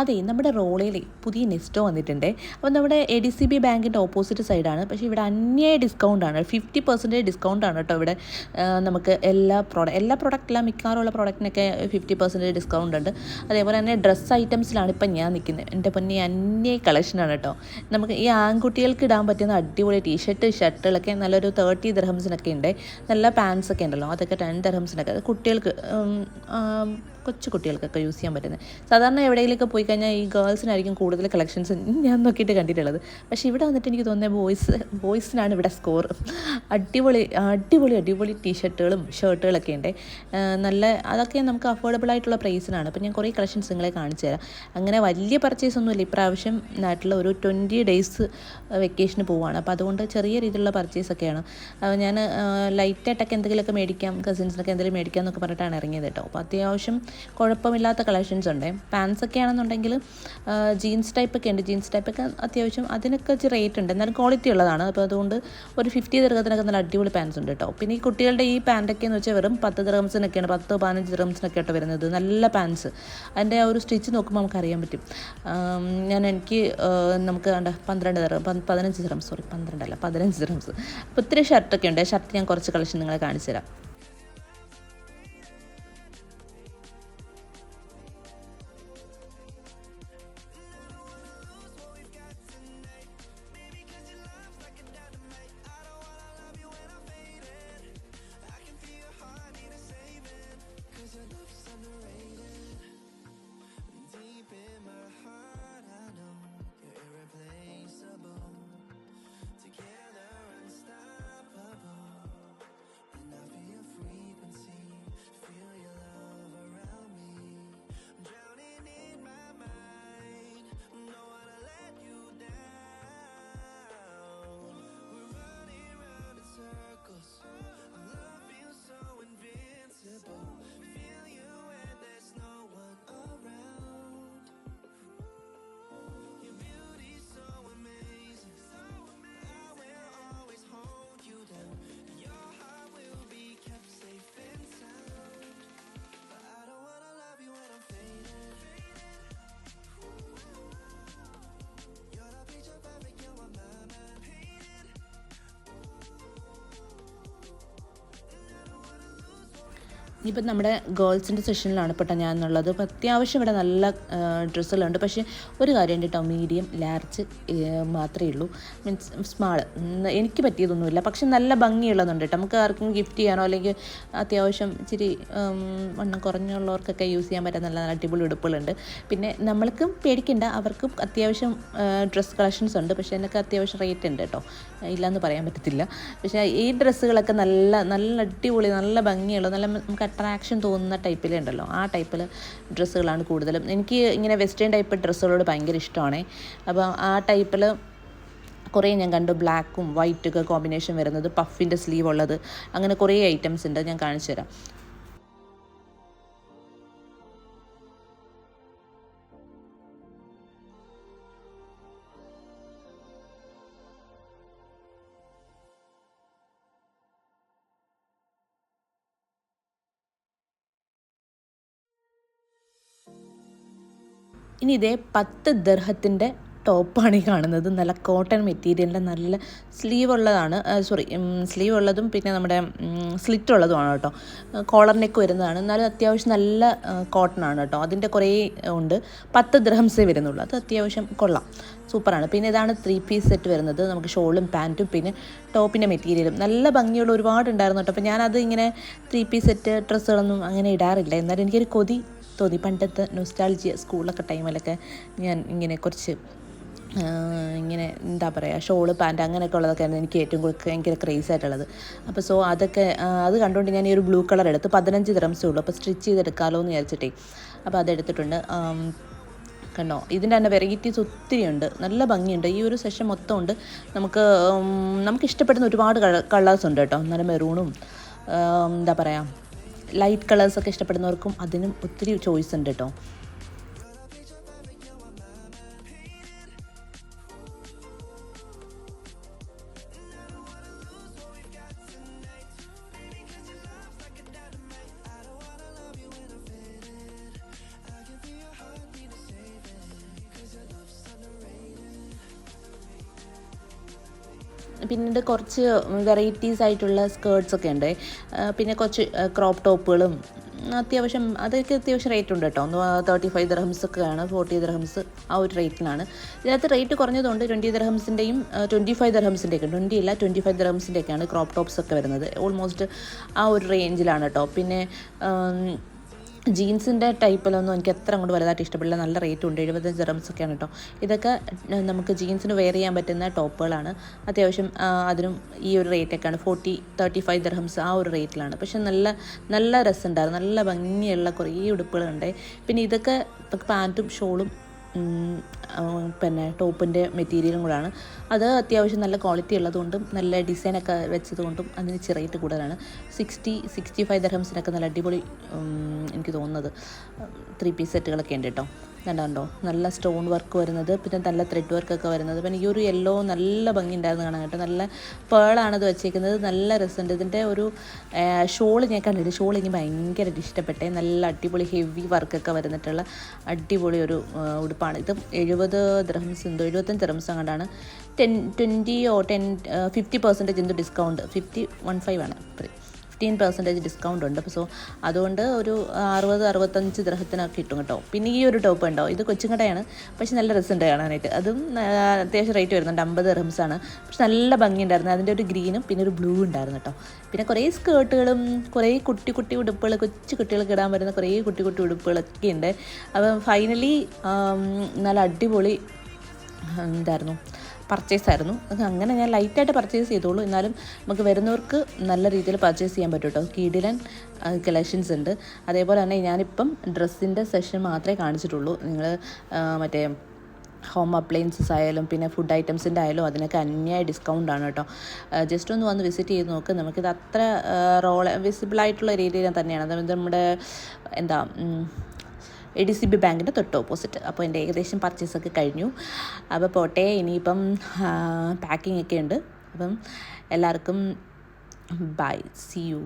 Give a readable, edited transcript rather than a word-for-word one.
അതെ, നമ്മുടെ റോളയിൽ പുതിയ നെസ്റ്റോ വന്നിട്ടുണ്ട്. അപ്പോൾ നമ്മുടെ ADCB ബാങ്കിൻ്റെ ഓപ്പോസിറ്റ് സൈഡാണ്. പക്ഷേ ഇവിടെ അന്യായ ഡിസ്കൗണ്ടാണ്, 50% ഡിസ്കൗണ്ടാണ് കേട്ടോ ഇവിടെ. നമുക്ക് എല്ലാ പ്രൊഡക്റ്റിലും മിക്കവാറുള്ള പ്രൊഡക്റ്റിനൊക്കെ 50% ഡിസ്കൗണ്ട് ഉണ്ട്. അതേപോലെ തന്നെ ഡ്രസ്സ് ഐറ്റംസിലാണ് ഇപ്പം ഞാൻ നിൽക്കുന്നത്. എൻ്റെ പൊന്നെ അന്യായ കളക്ഷനാണ് കേട്ടോ. നമുക്ക് ഈ ആൺകുട്ടികൾക്ക് ഇടാൻ പറ്റുന്ന അടിപൊളി ടീഷർട്ട് ഷർട്ടുകളൊക്കെ നല്ലൊരു 30 ദിർഹംസിനൊക്കെ ഉണ്ട്. നല്ല പാൻസ് ഒക്കെ ഉണ്ടല്ലോ, അതൊക്കെ 10 ദിർഹംസിനൊക്കെ. അത് കുട്ടികൾക്ക് കൊച്ചു കുട്ടികൾക്കൊക്കെ യൂസ് ചെയ്യാൻ പറ്റുന്നത്. സാധാരണ എവിടെയെങ്കിലുമൊക്കെ പോയി കഴിഞ്ഞാൽ ഈ ഗേൾസിനായിരിക്കും കൂടുതൽ കളക്ഷൻസ് ഞാൻ നോക്കിയിട്ട് കണ്ടിട്ടുള്ളത്. പക്ഷേ ഇവിടെ വന്നിട്ട് എനിക്ക് തോന്നുന്നത് ബോയ്സിനാണ് ഇവിടെ സ്കോർ. അടിപൊളി അടിപൊളി അടിപൊളി ടീഷർട്ടുകളും ഷർട്ടുകളൊക്കെ ഉണ്ട്. നല്ല അതൊക്കെ നമുക്ക് അഫോർഡബിൾ ആയിട്ടുള്ള പ്രൈസിനാണ്. അപ്പോൾ ഞാൻ കുറേ കളക്ഷൻസ് നിങ്ങളെ കാണിച്ചു തരാം. അങ്ങനെ വലിയ പർച്ചേസ് ഒന്നുമില്ല ഇപ്രാവശ്യം. നാട്ടിൽ ഒരു 20 ഡേയ്സ് വെക്കേഷന് പോവുകയാണ്. അപ്പോൾ അതുകൊണ്ട് ചെറിയ രീതിയിലുള്ള പർച്ചേസൊക്കെയാണ്. ഞാൻ ലൈറ്റായിട്ടൊക്കെ എന്തെങ്കിലുമൊക്കെ മേടിക്കാം, കസിൻസിനൊക്കെ എന്തെങ്കിലും മേടിക്കാം എന്നൊക്കെ പറഞ്ഞിട്ടാണ് ഇറങ്ങിയത് കേട്ടോ. അപ്പോൾ അത്യാവശ്യം കുഴപ്പമില്ലാത്ത കളക്ഷൻസ് ഉണ്ട്. പാൻസൊക്കെ ആണെന്നുണ്ടെങ്കിൽ ജീൻസ് ടൈപ്പൊക്കെ ഉണ്ട്. ജീൻസ് ടൈപ്പൊക്കെ അത്യാവശ്യം അതിനൊക്കെ ഇച്ചിരി റേറ്റ് ഉണ്ട്, എന്നാലും ക്വാളിറ്റി ഉള്ളതാണ്. അപ്പോൾ അതുകൊണ്ട് ഒരു 50 ദിർഹത്തിനൊക്കെ നല്ല അടിപൊളി പാൻസ് ഉണ്ട് കേട്ടോ. പിന്നെ ഈ കുട്ടികളുടെ ഈ പാൻറ്റൊക്കെ എന്ന് വെച്ചാൽ വെറും 10 ദിർഹംസിനൊക്കെയാണ്, 10-15 ദിർഹംസിനൊക്കെ ആയിട്ട് വരുന്നത്. നല്ല പാൻസ്. അതിൻ്റെ ആ ഒരു സ്റ്റിച്ച് നോക്കുമ്പോൾ നമുക്ക് അറിയാൻ പറ്റും. നമുക്ക് 15 ദിർഹംസ്. അപ്പോൾ ഇത്തിരി ഷർട്ടൊക്കെ ഉണ്ട്. ഷർട്ട് ഞാൻ കുറച്ച് കളക്ഷൻ നിങ്ങളെ കാണിച്ചു തരാം. ഇനിയിപ്പോൾ നമ്മുടെ ഗേൾസിൻ്റെ സെഷനിലാണ് പെട്ടോ ഞാൻ എന്നുള്ളത്. അപ്പോൾ അത്യാവശ്യം ഇവിടെ നല്ല ഡ്രസ്സുകളുണ്ട്. പക്ഷേ ഒരു കാര്യം കേട്ടോ, മീഡിയം ലാർജ് മാത്രമേ ഉള്ളൂ. മീൻസ് സ്മാൾ എനിക്ക് പറ്റിയതൊന്നുമില്ല. പക്ഷെ നല്ല ഭംഗിയുള്ളതുണ്ട് കേട്ടോ. നമുക്ക് ആർക്കും ഗിഫ്റ്റ് ചെയ്യാനോ അല്ലെങ്കിൽ അത്യാവശ്യം ഇച്ചിരി വണ്ണം കുറഞ്ഞുള്ളവർക്കൊക്കെ യൂസ് ചെയ്യാൻ പറ്റുന്ന നല്ല അടിപൊളി ഉടുപ്പുകളുണ്ട്. പിന്നെ നമ്മൾക്കും പേടിക്കണ്ട, അവർക്കും അത്യാവശ്യം ഡ്രസ്സ് കളക്ഷൻസ് ഉണ്ട്. പക്ഷേ അതിനൊക്കെ അത്യാവശ്യം റേറ്റ് ഉണ്ട് കേട്ടോ, ഇല്ലയെന്ന് പറയാൻ പറ്റത്തില്ല. പക്ഷേ ഈ ഡ്രസ്സുകളൊക്കെ നല്ല നല്ല അടിപൊളി നല്ല ഭംഗിയുള്ള നല്ല നമുക്ക് അട്രാക്ഷൻ തോന്നുന്ന ടൈപ്പിലുണ്ടല്ലോ, ആ ടൈപ്പിൽ ഡ്രസ്സുകളാണ് കൂടുതലും. എനിക്ക് ഇങ്ങനെ വെസ്റ്റേൺ ടൈപ്പ് ഡ്രസ്സുകളോട് ഭയങ്കര ഇഷ്ടമാണ്. അപ്പോൾ ആ ടൈപ്പിൽ കുറേ ഞാൻ കണ്ടു. ബ്ലാക്കും വൈറ്റൊക്കെ കോമ്പിനേഷൻ വരുന്നത്, പഫിൻ്റെ സ്ലീവ് ഉള്ളത്, അങ്ങനെ കുറേ ഐറ്റംസ് ഉണ്ട്. ഞാൻ കാണിച്ചു തരാം. ഇനി ഇതേ 10 ദിർഹത്തിൻ്റെ ടോപ്പാണ് ഈ കാണുന്നത്. നല്ല കോട്ടൺ മെറ്റീരിയലിൻ്റെ നല്ല സ്ലീവ് ഉള്ളതാണ്. സ്ലീവ് ഉള്ളതും പിന്നെ നമ്മുടെ സ്ലിറ്റ് ഉള്ളതുമാണ് കേട്ടോ. കോളർ നെക്ക് വരുന്നതാണ്. എന്നാലും അത്യാവശ്യം നല്ല കോട്ടൺ ആണ് കേട്ടോ. അതിൻ്റെ കുറേ ഉണ്ട്. 10 ദിർഹംസേ വരുന്നുള്ളൂ. അത് അത്യാവശ്യം കൊള്ളാം, സൂപ്പറാണ്. പിന്നെ ഇതാണ് 3 പീസ് സെറ്റ് വരുന്നത്. നമുക്ക് ഷോളും പാൻറ്റും പിന്നെ ടോപ്പിൻ്റെ മെറ്റീരിയലും നല്ല ഭംഗിയുള്ള ഒരുപാട് ഉണ്ടായിരുന്നു കേട്ടോ. അപ്പോൾ ഞാനത് ഇങ്ങനെ 3 പീസ് സെറ്റ് ഡ്രസ്സുകളൊന്നും അങ്ങനെ ഇടാറില്ല. എന്നാലും എനിക്കൊരു കൊതി തോന്നി. പണ്ടത്തെ നൊസ്റ്റാൾജിയ സ്കൂളിലൊക്കെ ടൈമിലൊക്കെ ഞാൻ ഇങ്ങനെ കുറച്ച് ഇങ്ങനെ എന്താ പറയുക, ഷോള് പാൻറ്റ് അങ്ങനെയൊക്കെ ഉള്ളതൊക്കെയായിരുന്നു എനിക്ക് ഏറ്റവും കൂടുതൽ ഭയങ്കര ക്രേസ് ആയിട്ടുള്ളത്. അപ്പോൾ അതൊക്കെ അത് കണ്ടുകൊണ്ട് ഞാൻ ഈ ഒരു ബ്ലൂ കളർ എടുത്ത് 15 ദിർഹംസേ ഉള്ളൂ. അപ്പോൾ സ്റ്റിച്ച് ചെയ്തെടുക്കാമല്ലോ എന്ന് വിചാരിച്ചിട്ടേ അപ്പോൾ അതെടുത്തിട്ടുണ്ട്. കണ്ടോ, ഇതിൻ്റെ തന്നെ വെറൈറ്റീസ് ഒത്തിരി ഉണ്ട്, നല്ല ഭംഗിയുണ്ട്. ഈ ഒരു സെഷൻ മൊത്തം ഉണ്ട്. നമുക്ക് ഇഷ്ടപ്പെടുന്ന ഒരുപാട് കളേഴ്സ് ഉണ്ട് കേട്ടോ. നല്ല മെറൂണും എന്താ പറയുക ലൈറ്റ് കളേഴ്സൊക്കെ ഇഷ്ടപ്പെടുന്നവർക്കും അതിനും ഒത്തിരി ചോയ്സ് ഉണ്ട് കേട്ടോ. പിന്നീട് കുറച്ച് വെറൈറ്റീസ് ആയിട്ടുള്ള സ്കേർട്ട്സൊക്കെ ഉണ്ട്. പിന്നെ കുറച്ച് ക്രോപ്പ് ടോപ്പുകളും അത്യാവശ്യം അതൊക്കെ അത്യാവശ്യം റേറ്റ് ഉണ്ട് കേട്ടോ. 35 ദിർഹംസൊക്കെയാണ്, 40 ദിർഹംസ് ആ ഒരു റേറ്റിനാണ്. ഇതിനകത്ത് റേറ്റ് കുറഞ്ഞതുകൊണ്ട് 20 ദിർഹംസിൻ്റെയും 25 ദിർഹംസിൻ്റെയൊക്കെ, 20 ഇല്ല 25 ദിർഹംസിൻ്റെയൊക്കെയാണ് ക്രോപ്പ് ടോപ്സ് ഒക്കെ വരുന്നത്. ഓൾമോസ്റ്റ് ആ ഒരു റേഞ്ചിലാണ് കേട്ടോ. പിന്നെ ജീൻസിൻ്റെ ടൈപ്പിലൊന്നും എനിക്ക് എത്ര അങ്ങോട്ട് വലുതായിട്ട് ഇഷ്ടപ്പെടില്ല. നല്ല റേറ്റ് ഉണ്ട്, 75 ദിർഹംസൊക്കെയാണ് കേട്ടോ. ഇതൊക്കെ നമുക്ക് ജീൻസിന് വെയർ ചെയ്യാൻ പറ്റുന്ന ടോപ്പുകളാണ്. അത്യാവശ്യം അതിനും ഈ ഒരു റേറ്റൊക്കെയാണ്, 35 ദിർഹംസ് ആ ഒരു റേറ്റിലാണ്. പക്ഷെ നല്ല നല്ല രസമുണ്ടായിരുന്നു, നല്ല ഭംഗിയുള്ള കുറേ ഉടുപ്പുകളുണ്ട്. പിന്നെ ഇതൊക്കെ പാൻറ്റും ഷോളും പിന്നെ ടോപ്പിൻ്റെ മെറ്റീരിയലും കൂടാണ്. അത് അത്യാവശ്യം നല്ല ക്വാളിറ്റി ഉള്ളതുകൊണ്ടും നല്ല ഡിസൈനൊക്കെ വെച്ചതുകൊണ്ടും അതിന് ഇച്ചിരി റേറ്റ് കൂടുതലാണ്. 65 ദിർഹംസിനൊക്കെ നല്ല അടിപൊളി എനിക്ക് തോന്നുന്നത് 3 പീസ് സെറ്റുകളൊക്കെ ഉണ്ട് കേട്ടോ. കണ്ടോ, നല്ല സ്റ്റോൺ വർക്ക് വരുന്നത്, പിന്നെ നല്ല ത്രെഡ് വർക്കൊക്കെ വരുന്നത്. പിന്നെ ഈ ഒരു യെല്ലോ നല്ല ഭംഗി ഉണ്ടായിരുന്നു കാണാൻ കേട്ടോ. നല്ല പേളാണത് വെച്ചേക്കുന്നത്, നല്ല രസമുണ്ട്. ഇതിൻ്റെ ഒരു ഷോൾ ഞാൻ കണ്ടിട്ട് ഷോൾ എനിക്ക് ഭയങ്കരമായിട്ട് ഇഷ്ടപ്പെട്ടെ. നല്ല അടിപൊളി ഹെവി വർക്കൊക്കെ വരുന്നിട്ടുള്ള അടിപൊളി ഒരു ഉടുപ്പാണ്. ഇത് 70 ദിർഹംസ് എന്തോ 75 ദിർഹംസ് അങ്ങോട്ടാണ്. 50% എന്തോ ഡിസ്കൗണ്ട്, 15 ആണ്, 15% ഡിസ്കൗണ്ട് ഉണ്ട്. സോ അതുകൊണ്ട് ഒരു 60-65 ദിർഹത്തിനൊക്കെ കിട്ടും കേട്ടോ. പിന്നെ ഈ ഒരു ടോപ്പ് ഉണ്ടോ, ഇത് കൊച്ചുകടയാണ്, പക്ഷെ നല്ല രസമുണ്ട് കാണാനായിട്ട്. അതും അത്യാവശ്യം റേറ്റ് വരുന്നുണ്ട്, 50 ദിർഹംസാണ്. പക്ഷെ നല്ല ഭംഗിയുണ്ടായിരുന്നു. അതിൻ്റെ ഒരു ഗ്രീനും പിന്നെ ഒരു ബ്ലൂ ഉണ്ടായിരുന്നു കേട്ടോ. പിന്നെ കുറേ സ്കേർട്ടുകളും കുറേ കുട്ടി കുട്ടി ഉടുപ്പുകൾ, കൊച്ചു കുട്ടികൾക്ക് ഇടാൻ വരുന്ന കുറേ കുട്ടി കുട്ടി ഉടുപ്പുകളൊക്കെ ഉണ്ട്. അപ്പം ഫൈനലി നല്ല അടിപൊളി എന്തായിരുന്നു പർച്ചേസായിരുന്നു. അങ്ങനെ ഞാൻ ലൈറ്റായിട്ട് പർച്ചേസ് ചെയ്തോളൂ, എന്നാലും നമുക്ക് വരുന്നവർക്ക് നല്ല രീതിയിൽ പർച്ചേസ് ചെയ്യാൻ പറ്റും കേട്ടോ. കിടിലൻ കളക്ഷൻസ് ഉണ്ട്. അതേപോലെ തന്നെ ഞാനിപ്പം ഡ്രസ്സിൻ്റെ സെഷൻ മാത്രമേ കാണിച്ചിട്ടുള്ളൂ. നിങ്ങൾ മറ്റേ ഹോം അപ്ലയൻസസ് ആയാലും പിന്നെ ഫുഡ് ഐറ്റംസിൻ്റെ ആയാലും അതിനൊക്കെ അന്യായ ഡിസ്കൗണ്ടാണ് കേട്ടോ. ജസ്റ്റ് ഒന്ന് വന്ന് വിസിറ്റ് ചെയ്ത് നോക്ക്. നമുക്കിത് അത്ര വിസിബിളായിട്ടുള്ള ഏരിയയിൽ തന്നെയാണ്. അതായത് നമ്മുടെ എന്താ ADCB ബാങ്കിൻ്റെ തൊട്ട് ഓപ്പോസിറ്റ്. അപ്പോൾ എൻ്റെ ഏകദേശം പർച്ചേസൊക്കെ കഴിഞ്ഞു. അപ്പോൾ പോട്ടെ, ഇനിയിപ്പം പാക്കിംഗ് ഒക്കെ ഉണ്ട്. അപ്പം എല്ലാവർക്കും ബൈ, സീ യു.